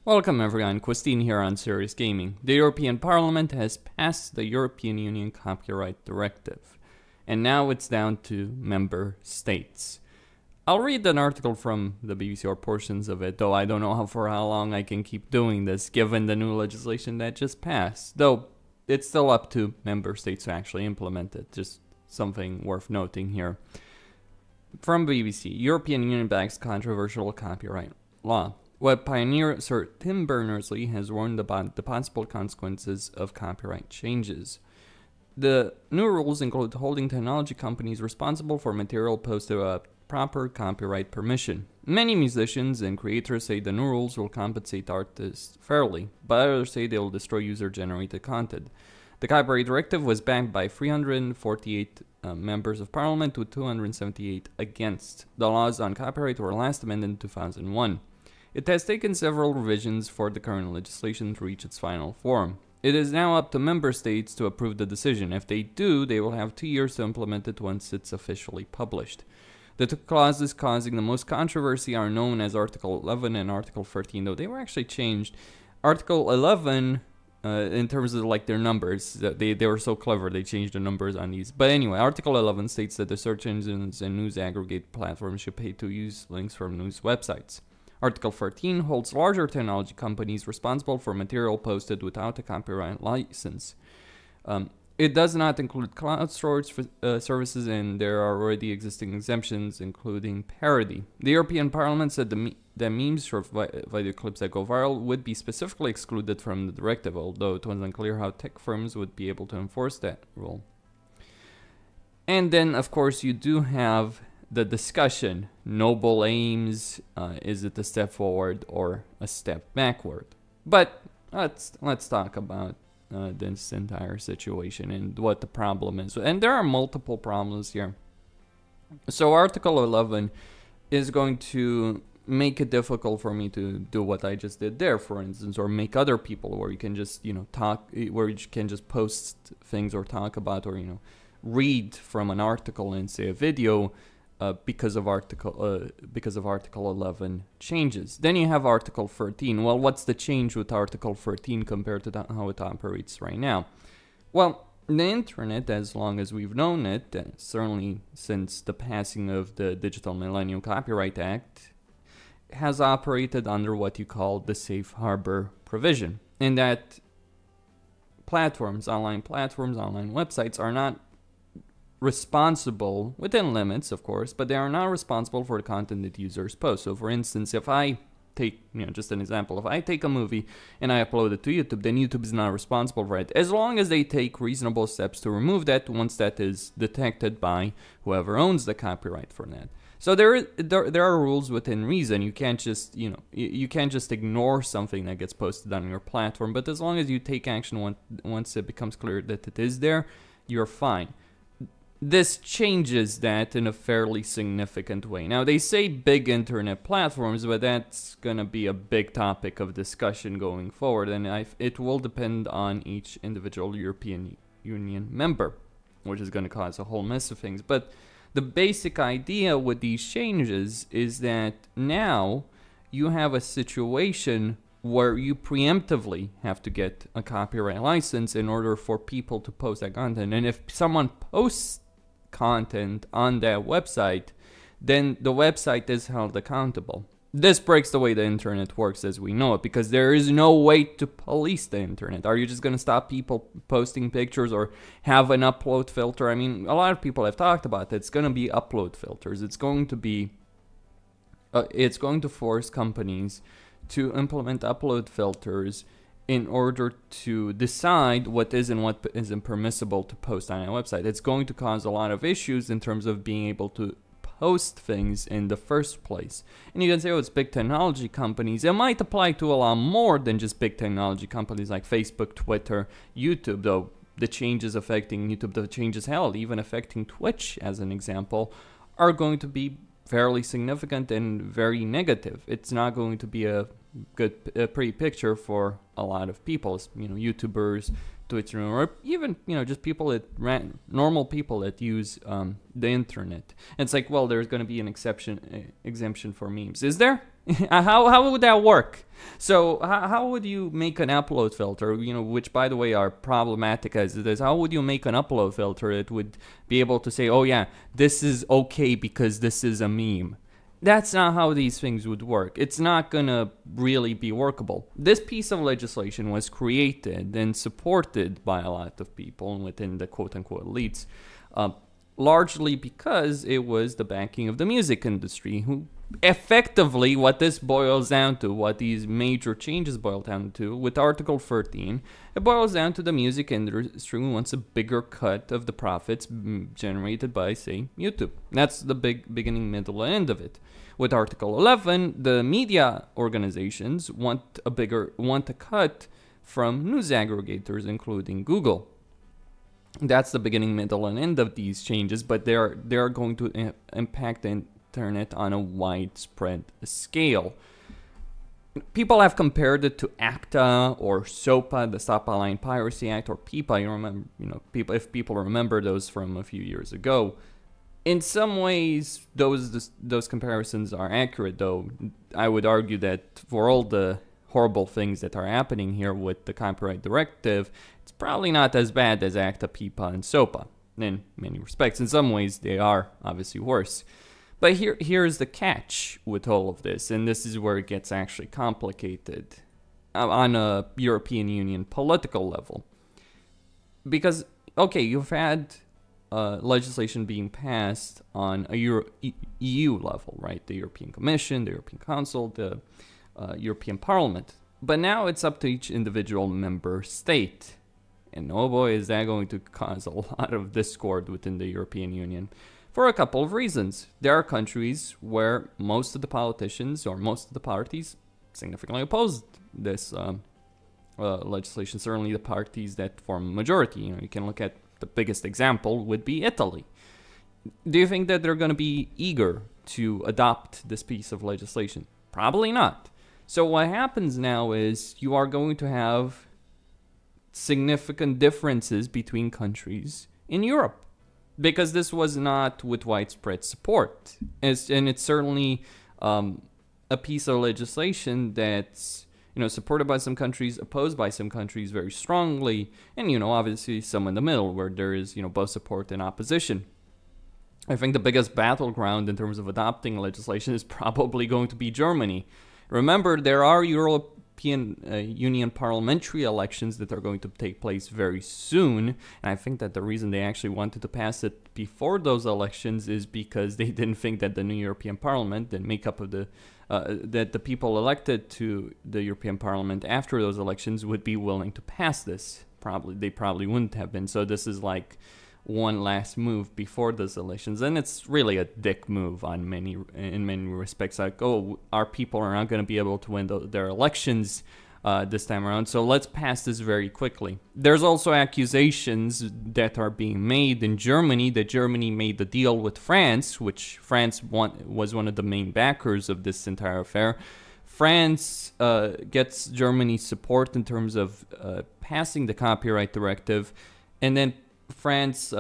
Welcome everyone, Christine here on Serious Gaming. The European Parliament has passed the European Union Copyright Directive, and now it's down to member states. I'll read an article from the BBC or portions of it, though I don't know for how long I can keep doing this given the new legislation that just passed, though it's still up to member states to actually implement it, just something worth noting here. From BBC, European Union backs controversial copyright law. Web pioneer Sir Tim Berners-Lee has warned about the possible consequences of copyright changes. The new rules include holding technology companies responsible for material posted without proper copyright permission. Many musicians and creators say the new rules will compensate artists fairly, but others say they will destroy user-generated content. The Copyright Directive was backed by 348 members of Parliament, with 278 against. The laws on copyright were last amended in 2001. It has taken several revisions for the current legislation to reach its final form. It is now up to member states to approve the decision. If they do, they will have 2 years to implement it once it's officially published. The two clauses causing the most controversy are known as Article 11 and Article 13, though they were actually changed. Article 11, in terms of like their numbers, they were so clever, they changed the numbers on these. But anyway, Article 11 states that the search engines and news aggregate platforms should pay to use links from news websites. Article 13 holds larger technology companies responsible for material posted without a copyright license. It does not include cloud storage services, and there are already existing exemptions, including parody. The European Parliament said that memes or video clips that go viral would be specifically excluded from the directive, although it was unclear how tech firms would be able to enforce that rule. And then, of course, you do have the discussion, noble aims, is it a step forward or a step backward? But let's talk about this entire situation and what the problem is. And there are multiple problems here. So Article 11 is going to make it difficult for me to do what I just did there, for instance, or make other people where you can just, talk, where you can just post things or talk about, or, read from an article and say a video, because of Article 11 changes. Then you have Article 13. Well, what's the change with Article 13 compared to how it operates right now? Well, the internet, as long as we've known it, certainly since the passing of the Digital Millennium Copyright Act, has operated under what you call the safe harbor provision, in that online websites are not responsible, within limits of course, but they are not responsible for the content that users post. So for instance, if I take, just an example, if I take a movie and I upload it to YouTube, then YouTube is not responsible for it, as long as they take reasonable steps to remove that once that is detected by whoever owns the copyright for that. So there are rules within reason. You can't just, you can't just ignore something that gets posted on your platform, but as long as you take action once it becomes clear that it is there, you're fine. This changes that in a fairly significant way. Now, they say big internet platforms, but that's going to be a big topic of discussion going forward, and it will depend on each individual European Union member, which is going to cause a whole mess of things. But the basic idea with these changes is that now you have a situation where you preemptively have to get a copyright license in order for people to post that content. And if someone posts content on that website, then the website is held accountable. This breaks the way the internet works as we know it, because there is no way to police the internet. Are you just going to stop people posting pictures or have an upload filter? I mean, a lot of people have talked about it. It's going to be upload filters. It's going to force companies to implement upload filters in order to decide what is and what isn't permissible to post on a website. It's going to cause a lot of issues in terms of being able to post things in the first place. And you can say, oh, it's big technology companies. It might apply to a lot more than just big technology companies like Facebook, Twitter, YouTube, though the changes affecting YouTube, the changes held, even affecting Twitch as an example, are going to be fairly significant and very negative. It's not going to be a pretty picture for a lot of people, YouTubers, Twitter, or even, just people normal people that use the internet. And it's like, well, there's going to be an exemption for memes. Is there? How would that work? So how would you make an upload filter, which by the way are problematic as it is? How would you make an upload filter that would be able to say, oh yeah, this is okay because this is a meme? That's not how these things would work. It's not gonna really be workable. This piece of legislation was created and supported by a lot of people within the quote-unquote elites, largely because it was the backing of the music industry, who effectively, what this boils down to, what these major changes boil down to, with Article 13, it boils down to the music industry who wants a bigger cut of the profits generated by, say, YouTube. That's the beginning, middle, and end of it. With Article 11, the media organizations want a cut from news aggregators, including Google. That's the beginning, middle, and end of these changes, but they're going to impact the internet on a widespread scale. People have compared it to ACTA or SOPA, the Stop Online Piracy Act, or PIPA. You remember, if people remember those from a few years ago. In some ways, those comparisons are accurate, though I would argue that for all the horrible things that are happening here with the copyright directive, it's probably not as bad as ACTA, PIPA, and SOPA. In many respects, in some ways, they are obviously worse. But here's the catch with all of this, and this is where it gets actually complicated on a European Union political level. Because, okay, you've had legislation being passed on a EU level, right? The European Commission, the European Council, the European Parliament. But now it's up to each individual member state. And oh boy, is that going to cause a lot of discord within the European Union. For a couple of reasons. There are countries where most of the politicians or most of the parties significantly opposed this legislation. Certainly the parties that form a majority. You can look at the biggest example would be Italy. Do you think that they're going to be eager to adopt this piece of legislation? Probably not. So what happens now is you are going to have significant differences between countries in Europe, because this was not with widespread support. And it's certainly a piece of legislation that's supported by some countries, opposed by some countries very strongly, and obviously some in the middle where there is both support and opposition. I think the biggest battleground in terms of adopting legislation is probably going to be Germany. Remember, there are European Union parliamentary elections that are going to take place very soon, and I think that the reason they actually wanted to pass it before those elections is because they didn't think that the new European Parliament, the makeup of that the people elected to the European Parliament after those elections would be willing to pass this. They probably wouldn't have been. So this is like one last move before those elections, and it's really a dick move in many respects. Like, oh, our people are not going to be able to win their elections this time around, so let's pass this very quickly. There's also accusations that are being made in Germany that Germany made the deal with France, which France was one of the main backers of this entire affair. France gets Germany's support in terms of passing the copyright directive, and then France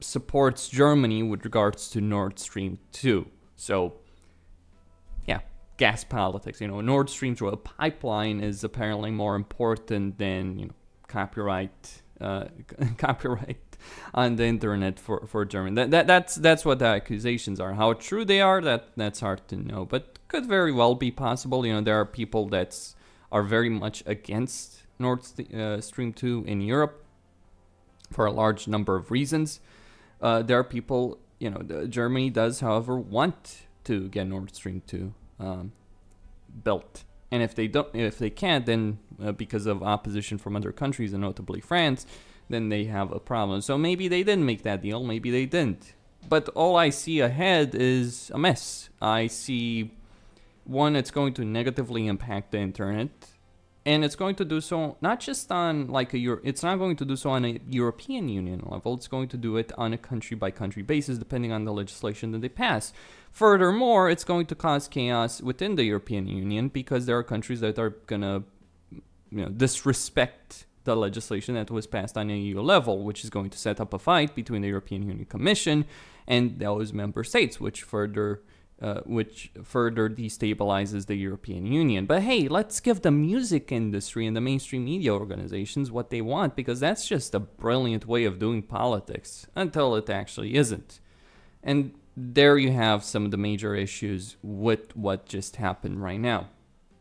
supports Germany with regards to Nord Stream 2. So, yeah, gas politics. Nord Stream 2, a pipeline, is apparently more important than copyright on the internet for Germany. That's what the accusations are. How true they are, that's hard to know, but could very well be possible. There are people that are very much against Nord Stream 2 in Europe for a large number of reasons. There are people, Germany does, however, want to get Nord Stream 2 built. And if they can't, then because of opposition from other countries, and notably France, then they have a problem. So maybe they didn't make that deal, maybe they didn't. But all I see ahead is a mess. I see, one, it's going to negatively impact the internet. And it's going to do so not just on it's not going to do so on a European Union level. It's going to do it on a country-by-country basis, depending on the legislation that they pass. Furthermore, it's going to cause chaos within the European Union because there are countries that are going to disrespect the legislation that was passed on a EU level, which is going to set up a fight between the European Union Commission and those member states, which further which further destabilizes the European Union. But hey, let's give the music industry and the mainstream media organizations what they want, because that's just a brilliant way of doing politics, until it actually isn't. And there you have some of the major issues with what just happened right now.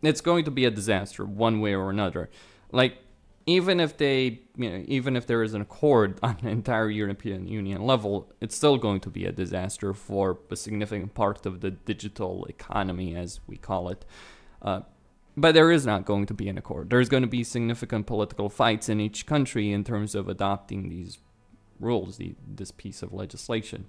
It's going to be a disaster one way or another. Like, even if there is an accord on the entire European Union level, it's still going to be a disaster for a significant part of the digital economy, as we call it. But there is not going to be an accord. There's going to be significant political fights in each country in terms of adopting these rules, this piece of legislation.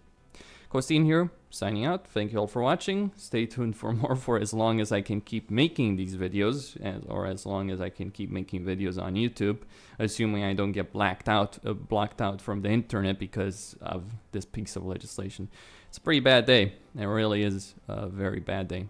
Costin here, signing out. Thank you all for watching. Stay tuned for more for as long as I can keep making these videos, or as long as I can keep making videos on YouTube, assuming I don't get blocked out from the internet because of this piece of legislation. It's a pretty bad day. It really is a very bad day.